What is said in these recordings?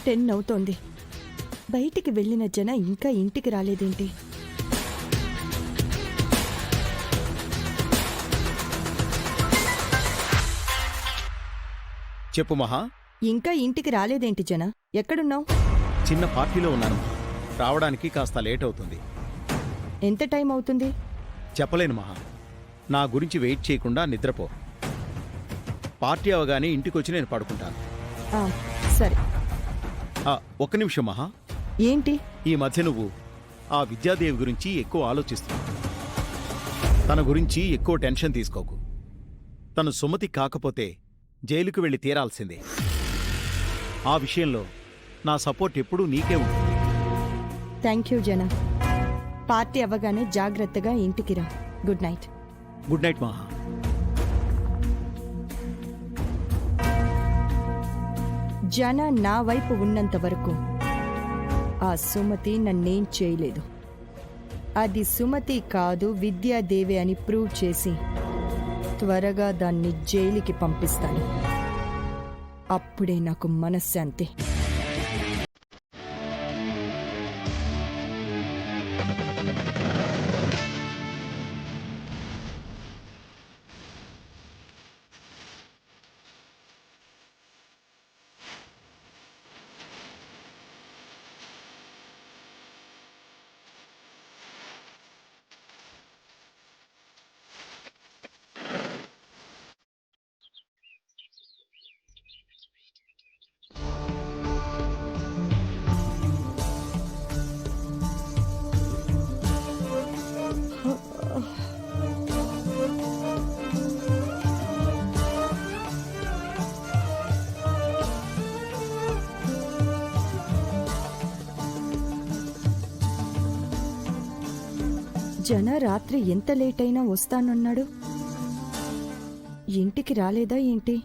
10 అవుతోంది. బయటికి వెళ్ళిన జన ఇంకా ఇంటికి రాలేదేంటి? చెప్పు మహా. ఇంకా ఇంటికి రాలేదేంటి జన? ఎక్కడున్నావు? చిన్న పార్టీలో ఉన్నాను. రావడానికి కాస్త లేట్ అవుతుంది. ఎంత టైం అవుతుంది? చెప్పలేను మహా. నా గురించి వెయిట్ చేయకుండా నిద్రపో. పార్టీ అవగానే ఇంటికొచ్చి నేను పడుకుంటాను. ఆ, సరే. ఒక్క నిమిషం మహా. ఏంటి? ఈ మధ్య నువ్వు ఆ విద్యాదేవి గురించి ఎక్కువ ఆలోచిస్తున్నావు. తన గురించి ఎక్కువ టెన్షన్ తీసుకోకు. తను సుమతి కాకపోతే జైలుకు వెళ్ళి తీరాల్సిందే. ఆ విషయంలో నా సపోర్ట్ ఎప్పుడూ నీకే ఉంటుంది. థ్యాంక్ యూ జన. పార్టీ అవ్వగానే జాగ్రత్తగా ఇంటికి రా. Good night. గుడ్ నైట్ మహా. జన నా వైపు ఉన్నంత వరకు ఆ సుమతి నన్నేం చేయలేదు. అది సుమతి కాదు విద్యాదేవి అని ప్రూవ్ చేసి త్వరగా దాన్ని జైలుకి పంపిస్తాను. అప్పుడే నాకు మనశ్శాంతి. జన రాత్రి ఎంత లేట్ అయినా వస్తానన్నాడు. ఇంటికి రాలేదా ఏంటి?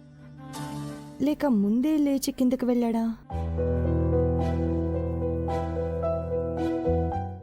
లేక ముందే లేచి కిందకి వెళ్ళాడా?